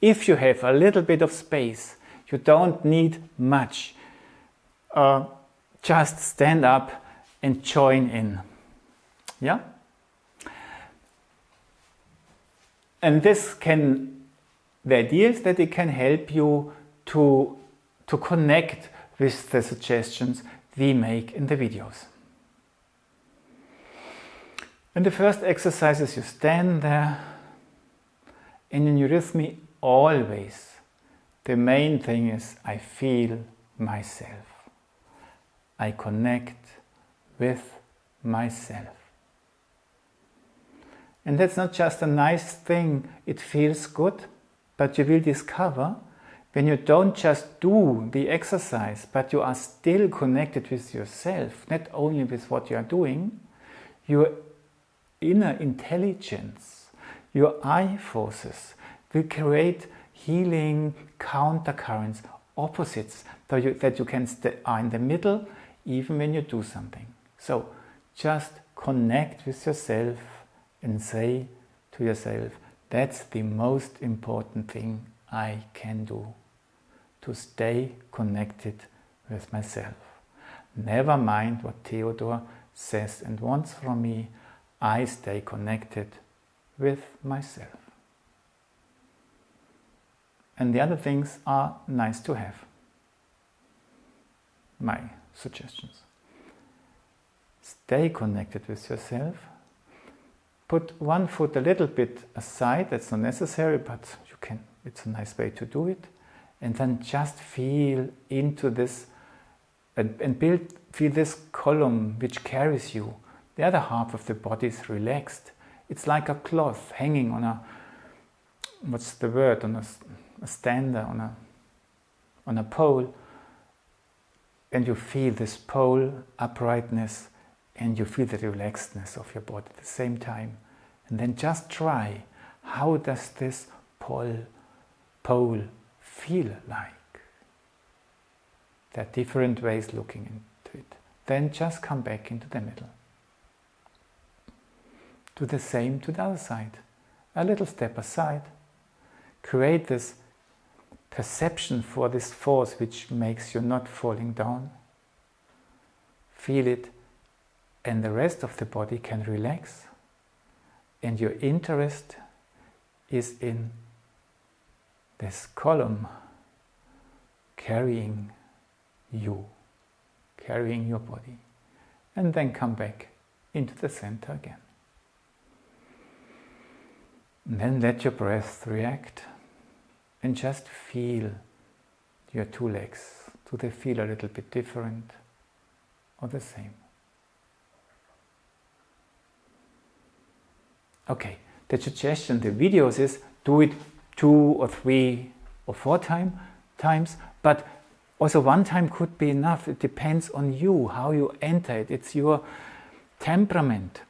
If you have a little bit of space, you don't need much. Just stand up and join in. Yeah? And the idea is that it can help you to connect with the suggestions we make in the videos. And the first exercise is you stand there, and in eurythmy always the main thing is I feel myself. I connect with myself. And that's not just a nice thing, it feels good, but you will discover when you don't just do the exercise, but you are still connected with yourself, not only with what you are doing, your inner intelligence, your I forces will create healing countercurrents, opposites, that you can stay in the middle even when you do something. So just connect with yourself and say to yourself, that's the most important thing I can do, to stay connected with myself. Never mind what Theodor says and wants from me, I stay connected with myself. And the other things are nice to have. My suggestions. Stay connected with yourself. Put one foot a little bit aside, that's not necessary, but you can. It's a nice way to do it. And then just feel into this and feel this column which carries you. The other half of the body is relaxed. It's like a cloth hanging on a, what's the word, on a stander, on a pole. And you feel this pole uprightness, and you feel the relaxedness of your body at the same time. And then just try, how does this pole feel like? There are different ways looking into it. Then just come back into the middle. Do the same to the other side. A little step aside. Create this perception for this force which makes you not falling down. Feel it, and the rest of the body can relax. And your interest is in this column carrying you, carrying your body. And then come back into the center again. And then let your breath react and just feel your two legs. Do they feel a little bit different or the same? Okay, the suggestion, the videos is do it 2 or 3 or 4 times, but also one time could be enough. It depends on you, how you enter it. It's your temperament,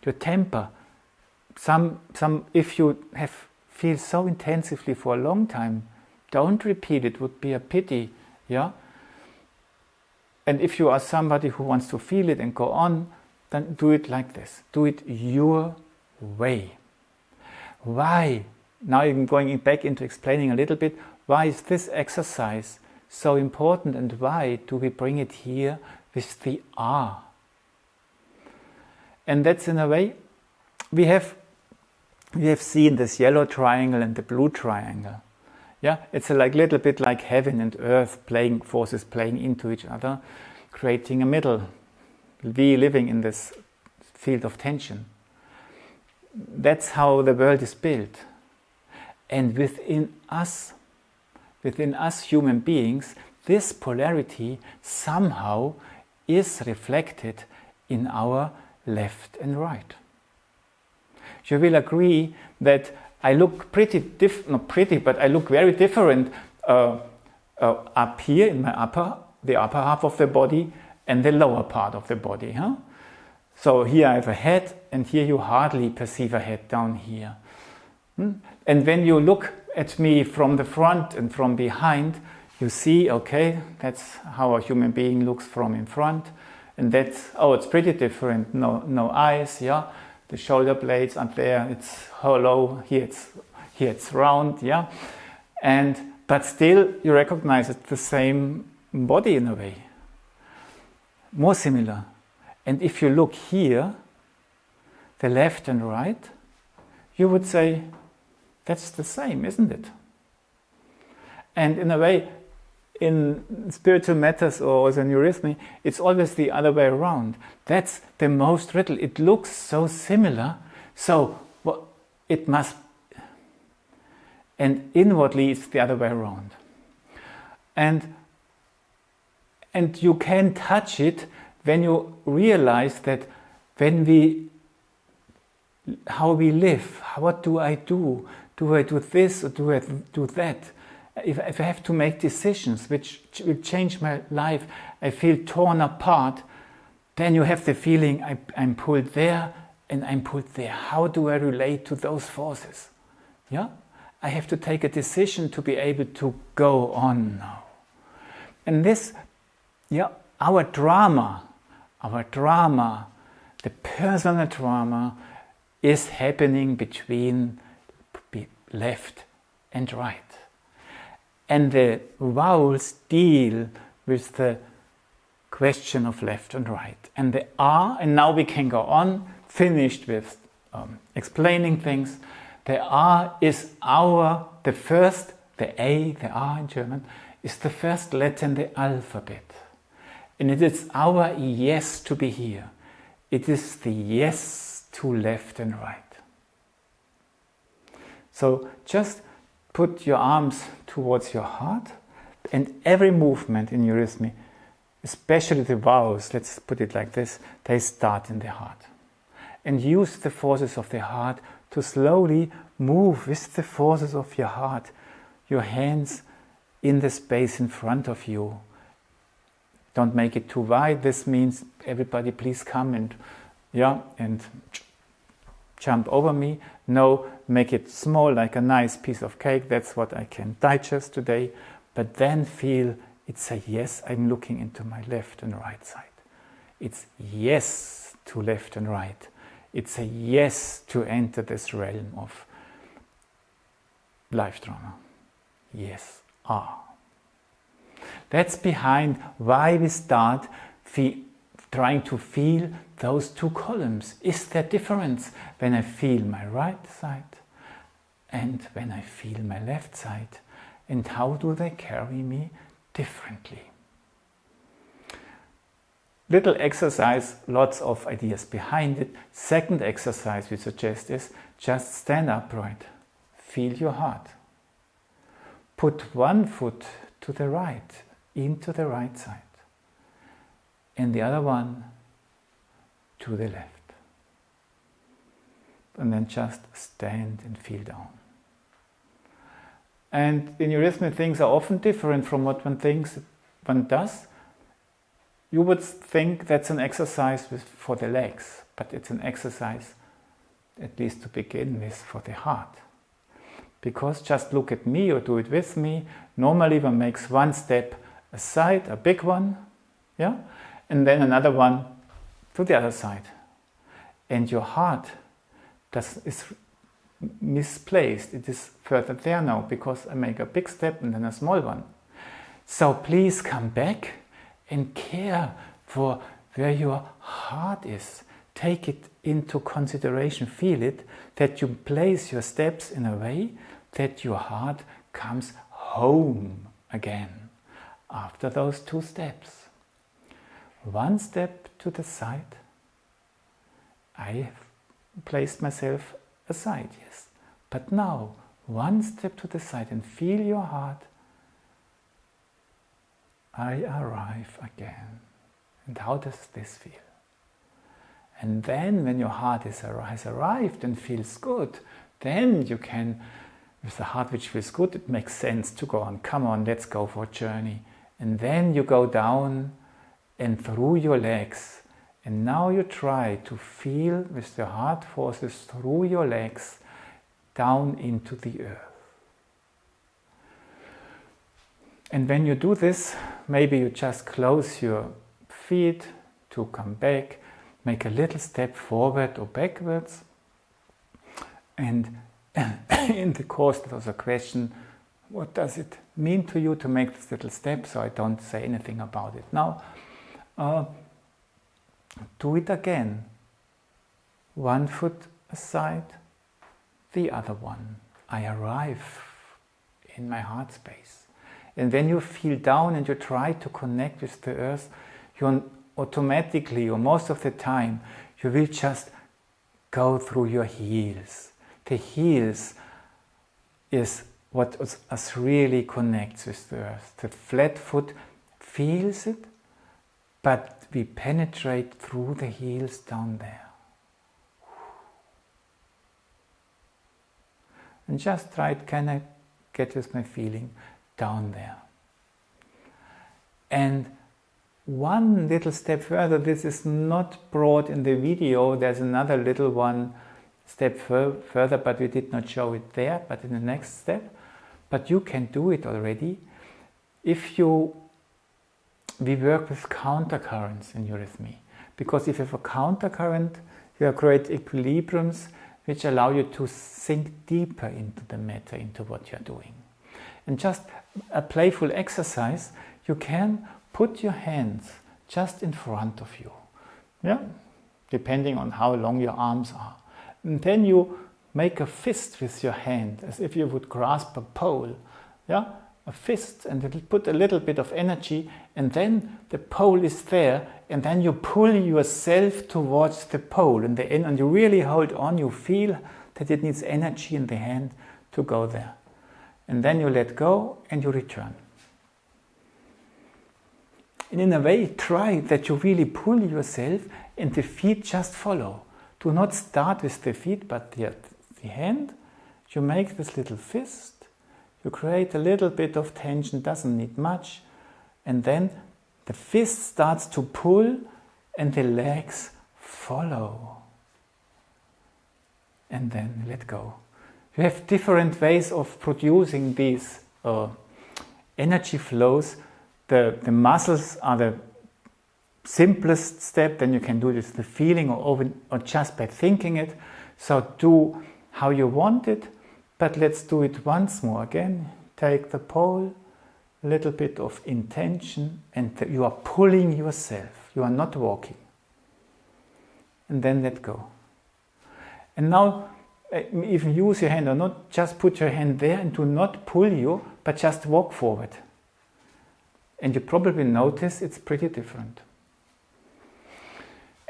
your temper. If you feel so intensively for a long time, don't repeat it, would be a pity, yeah? And if you are somebody who wants to feel it and go on, then do it like this. Do it your way. Why? Now I'm going back into explaining a little bit, why is this exercise so important and why do we bring it here with the R? And that's in a way, we have seen this yellow triangle and the blue triangle. Yeah, it's a little bit like heaven and earth forces playing into each other, creating a middle. We living in this field of tension. That's how the world is built. And within us human beings, this polarity somehow is reflected in our left and right. You will agree that I look I look very different up here in the upper half of the body and the lower part of the body. Huh? So here I have a head, and here you hardly perceive a head down here. And when you look at me from the front and from behind, you see, okay, that's how a human being looks from in front. And that's, it's pretty different. No eyes, yeah. The shoulder blades are there, it's hollow, here it's round, yeah. But still you recognize it's the same body in a way, more similar. And if you look here, the left and right, you would say that's the same, isn't it? And in a way, in spiritual matters or as in eurythmy, it's always the other way around. That's the most riddle. It looks so similar, so it must, and inwardly it's the other way around. And you can touch it when you realize that how we live, what do I do? Do I do this or do I do that? If I have to make decisions which will change my life, I feel torn apart, then you have the feeling I'm pulled there and I'm pulled there. How do I relate to those forces? Yeah? I have to take a decision to be able to go on now. And this, our drama, the personal drama is happening between left and right. And the vowels deal with the question of left and right. And the R, and now we can go on, finished with explaining things. The R is the first, the A, the R in German, is the first letter in the alphabet. And it is our yes to be here. It is the yes to left and right. So just put your arms towards your heart, and every movement in eurythmy, especially the vowels, let's put it like this, they start in the heart. And use the forces of the heart to slowly move with the forces of your heart, your hands in the space in front of you. Don't make it too wide. This means everybody please come and jump over me. No, make it small, like a nice piece of cake. That's what I can digest today. But then feel it's a yes, I'm looking into my left and right side. It's yes to left and right. It's a yes to enter this realm of life drama. Yes, That's behind why we start trying to feel those two columns. Is there difference when I feel my right side and when I feel my left side? And how do they carry me differently? Little exercise, lots of ideas behind it. Second exercise we suggest is just stand upright. Feel your heart. Put one foot to the right, into the right side, and the other one to the left. And then just stand and feel down. And in eurythmy, things are often different from what one does. You would think that's an exercise for the legs, but it's an exercise, at least to begin with, for the heart. Because just look at me or do it with me. Normally one makes one step aside, a big one, and then another one to the other side. And your heart is misplaced. It is further there now because I make a big step and then a small one. So please come back and care for where your heart is. Take it into consideration, feel it, that you place your steps in a way that your heart comes home again after those two steps. One step to the side, I have placed myself aside, yes. But now, one step to the side and feel your heart. I arrive again. And how does this feel? And then when your heart has arrived and feels good, then you can, with a heart which feels good, it makes sense to go on. Come on, let's go for a journey. And then you go down and through your legs. And now you try to feel with the heart forces through your legs down into the earth. And when you do this, maybe you just close your feet to come back, make a little step forward or backwards. And in the course there was a question, What does it mean to you to make this little step? So I don't say anything about it. Now, do it again. One foot aside, the other one. I arrive in my heart space. And when you feel down and you try to connect with the earth, you automatically, or most of the time, you will just go through your heels. The heels is what us really connects with the earth. The flat foot feels it, but we penetrate through the heels down there. And just try it, can I get with my feeling down there? And one little step further, this is not brought in the video, there's another little one step further, but we did not show it there, but in the next step. But you can do it already. We work with countercurrents in eurythmy, because if you have a countercurrent, you create equilibriums which allow you to sink deeper into the matter, into what you're doing. And just a playful exercise, you can put your hands just in front of you, yeah, depending on how long your arms are. And then you make a fist with your hand, as if you would grasp a pole, yeah, a fist, and it'll put a little bit of energy, and then the pole is there, and then you pull yourself towards the pole, and the end, and you really hold on. You feel that it needs energy in the hand to go there, and then you let go and you return. And in a way, try that you really pull yourself, and the feet just follow. Do not start with the feet, but the hand. You make this little fist. You create a little bit of tension, doesn't need much, and then the fist starts to pull and the legs follow. And then let go. You have different ways of producing these energy flows. The muscles are the simplest step, then you can do this with the feeling or just by thinking it. So do how you want it. But let's do it once more again. Take the pole, a little bit of intention, and you are pulling yourself. You are not walking. And then let go. And now, even use your hand or not, just put your hand there and do not pull you, but just walk forward. And you probably notice it's pretty different.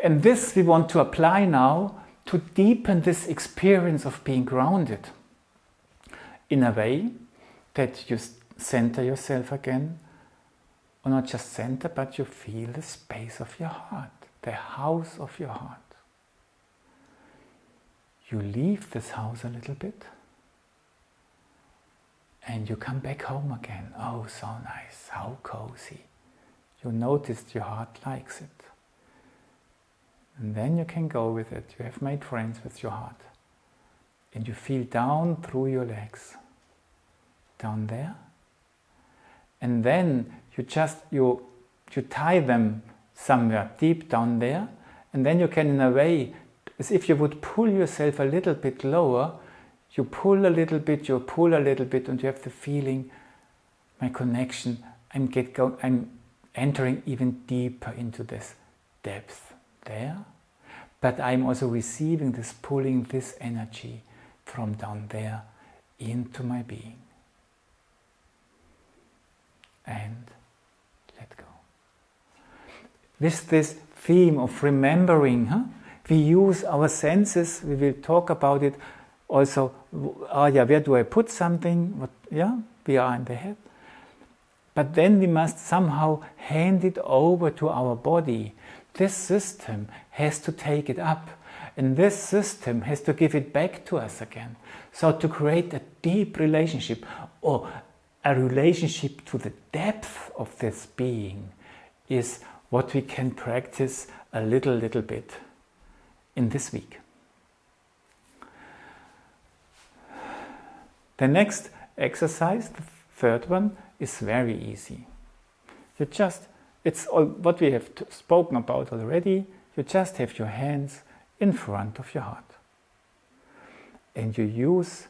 And this we want to apply now to deepen this experience of being grounded, in a way that you center yourself again, or not just center, but you feel the space of your heart, the house of your heart. You leave this house a little bit, and you come back home again. Oh, so nice, how cozy. You noticed your heart likes it. And then you can go with it. You have made friends with your heart. And you feel down through your legs, down there, and then you tie them somewhere deep down there, and then you can, in a way, as if you would pull yourself a little bit lower, you pull a little bit, you pull a little bit, and you have the feeling, my connection, I'm entering even deeper into this depth there, but I'm also receiving this, pulling this energy from down there into my being. And let go. With this theme of remembering, we use our senses. We will talk about it also. Where do I put something? We are in the head. But then we must somehow hand it over to our body. This system has to take it up. And this system has to give it back to us again. So to create a deep relationship, or a relationship to the depth of this being, is what we can practice a little bit in this week. The next exercise, the third one, is very easy. It's all what we have spoken about already. You just have your hands in front of your heart. And you use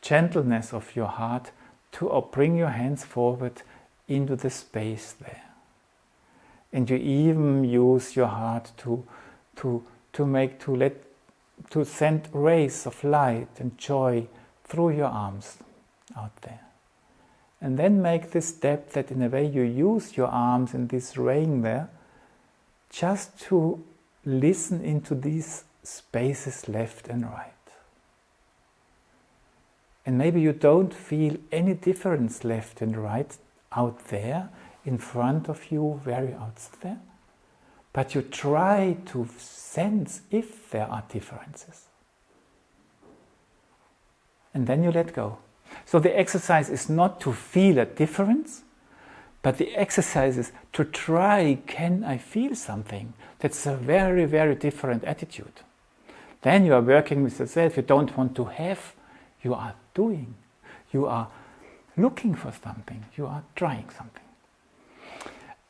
gentleness of your heart to bring your hands forward into the space there. And you even use your heart to send rays of light and joy through your arms out there. And then make this step that in a way you use your arms in this raying there just to listen into these spaces left and right. And maybe you don't feel any difference left and right out there, in front of you, very out there, but you try to sense if there are differences. And then you let go. So the exercise is not to feel a difference, but the exercise is to try, can I feel something? That's a very, very different attitude. Then you are working with yourself. You don't want to have, you are doing. You are looking for something. You are trying something.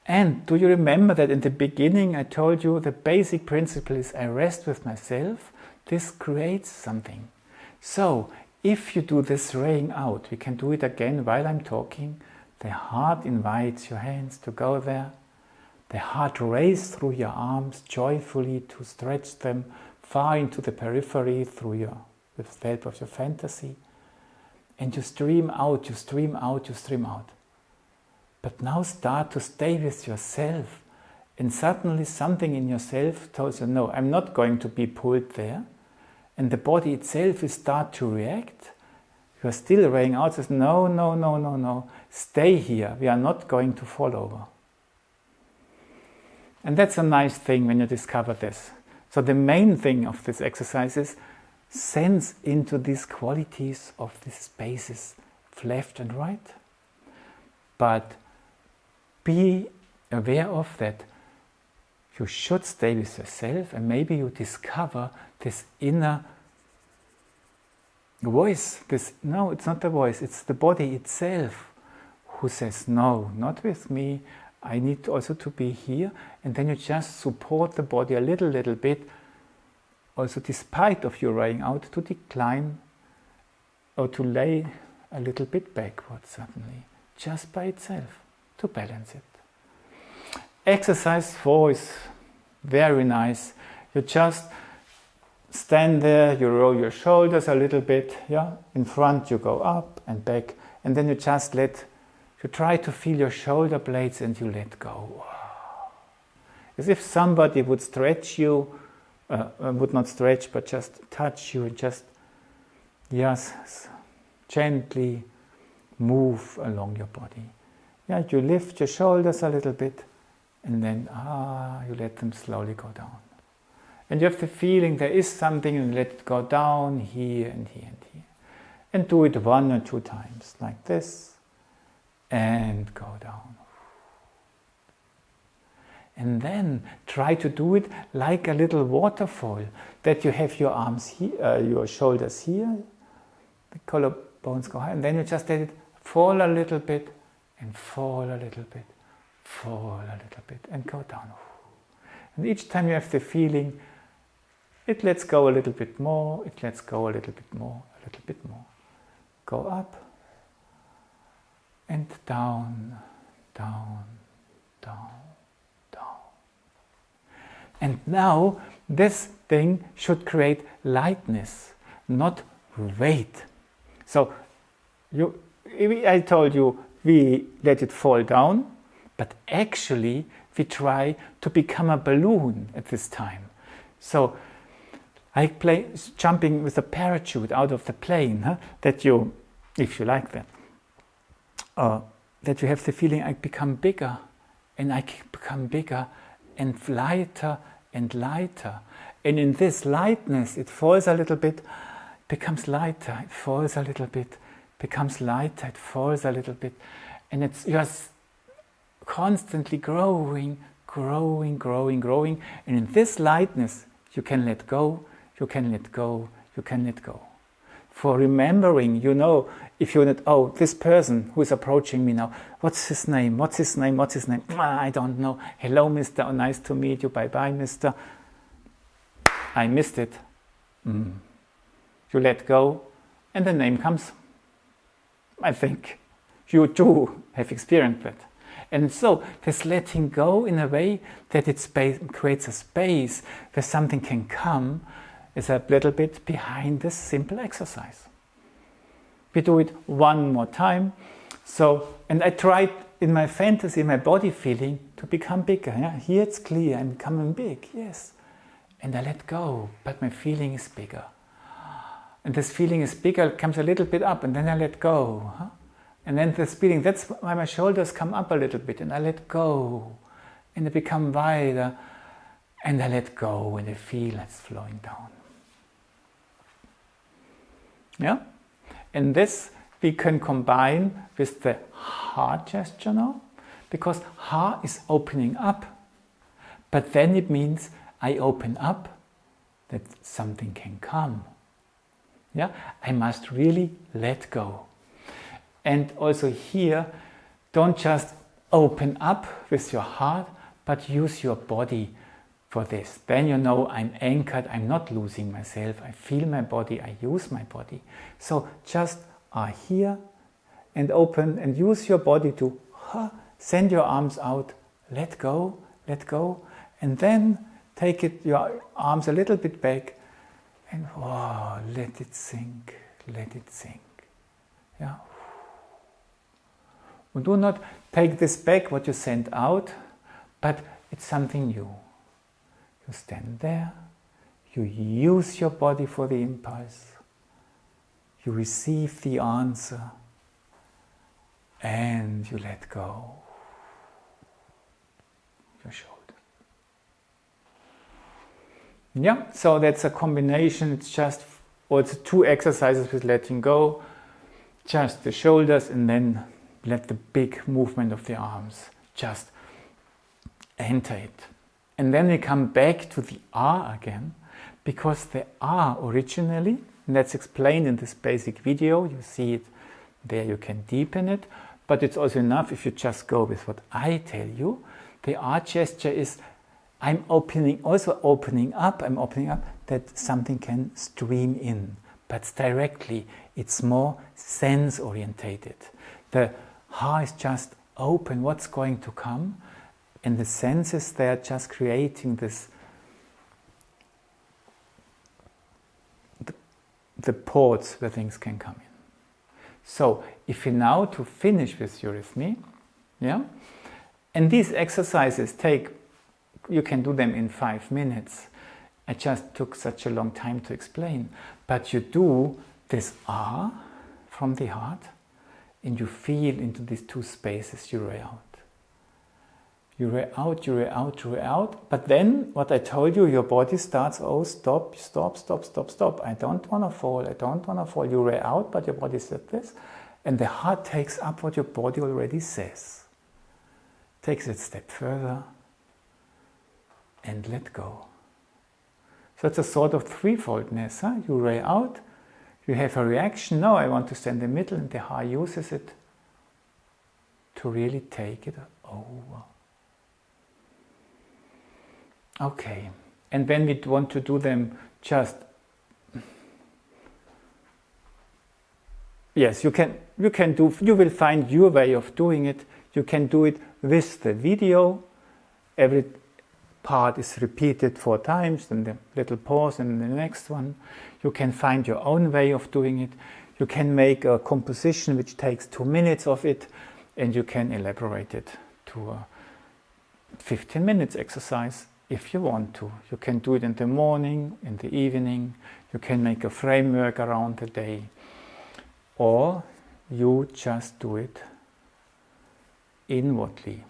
And do you remember that in the beginning I told you the basic principle is I rest with myself. This creates something. So if you do this raying out, we can do it again while I'm talking. The heart invites your hands to go there. The heart rays through your arms joyfully to stretch them far into the periphery with the help of your fantasy. And you stream out, you stream out, you stream out. But now start to stay with yourself. And suddenly something in yourself tells you, no, I'm not going to be pulled there. And the body itself will start to react. You are still raying out, says, no, no, no, no, no. Stay here. We are not going to fall over. And that's a nice thing when you discover this. So the main thing of this exercise is sense into these qualities of these spaces, left and right. But be aware of that you should stay with yourself, and maybe you discover this inner voice. No, it's not the voice, it's the body itself who says, no, not with me, I need also to be here. And then you just support the body a little bit, also despite of your raying out, to decline or to lay a little bit backwards suddenly, just by itself, to balance it. Exercise 4 is very nice. You just stand there, you roll your shoulders a little bit, yeah. In front you go up and back, and then you just you try to feel your shoulder blades and you let go. As if somebody would stretch you, would not stretch, but just touch you and just, yes, gently move along your body. Yeah, you lift your shoulders a little bit, and then you let them slowly go down. And you have the feeling there is something, and let it go down here and here and here. And do it 1 or 2 times, like this, and go down. And then try to do it like a little waterfall, that you have your arms here, your shoulders here, the collarbones go high, and then you just let it fall a little bit, and fall a little bit, fall a little bit, and go down. And each time you have the feeling, it lets go a little bit more, it lets go a little bit more, a little bit more. Go up, and down, down, down, down. And now this thing should create lightness, not weight. So I told you we let it fall down, but actually we try to become a balloon at this time. So I play jumping with a parachute out of the plane, that you, if you like that, that you have the feeling I become bigger, and I become bigger and lighter and lighter. And in this lightness, it falls a little bit, becomes lighter, it falls a little bit, becomes lighter, it falls a little bit. And it's just constantly growing, growing, growing, growing. And in this lightness, you can let go, you can let go, you can let go. For remembering, if you're not, this person who is approaching me now, what's his name, what's his name, what's his name? I don't know. Hello, mister, nice to meet you, bye-bye, mister. I missed it. You let go, and the name comes I think you too have experienced that. And so this letting go in a way that it creates a space where something can come is a little bit behind this simple exercise. We do it one more time. So, and I tried in my fantasy, my body feeling, to become bigger. Yeah? Here it's clear, I'm becoming big, yes. And I let go, but my feeling is bigger. And this feeling is bigger, it comes a little bit up, and then I let go. Huh? And then this feeling, that's why my shoulders come up a little bit, and I let go. And they become wider, and I let go, and I feel it's flowing down. Yeah? And this we can combine with the heart gesture now, because heart is opening up, but then it means I open up that something can come. Yeah, I must really let go. And also here, don't just open up with your heart, but use your body for this. Then you know I'm anchored, I'm not losing myself, I feel my body, I use my body. So just are here and open and use your body to send your arms out, let go, and then take your arms a little bit back and let it sink. Yeah. And do not take this back, what you sent out, but it's something new. You stand there, you use your body for the impulse, you receive the answer, and you let go. Your shoulder. Yeah, so that's a combination. It's just also 2 exercises with letting go, just the shoulders, and then let the big movement of the arms just enter it. And then we come back to the R again, because the R originally, and that's explained in this basic video, you see it there, you can deepen it, but it's also enough if you just go with what I tell you. The R gesture is I'm opening up that something can stream in, but directly, it's more sense orientated. The heart is just open, what's going to come, and the senses, they're just creating this, the ports where things can come in. So, if you now to finish with eurythmy, yeah, and these exercises you can do them in 5 minutes. I just took such a long time to explain, but you do this R from the heart, and you feel into these 2 spaces, you ray out. You ray out, you ray out, you ray out, but then, what I told you, your body starts, stop, I don't want to fall, you ray out, but your body said this, and the heart takes up what your body already says. Takes it a step further, and let go. So it's a sort of threefoldness. Huh? You ray out, you have a reaction, no, I want to stand in the middle, and the heart uses it to really take it over. Okay, and when we want to do them just, yes, you will find your way of doing it. You can do it with the video. Every part is repeated 4 times, then the little pause and the next one. You can find your own way of doing it. You can make a composition which takes 2 minutes of it, and you can elaborate it to a 15 minutes exercise if you want to. You can do it in the morning, in the evening. You can make a framework around the day, or you just do it inwardly.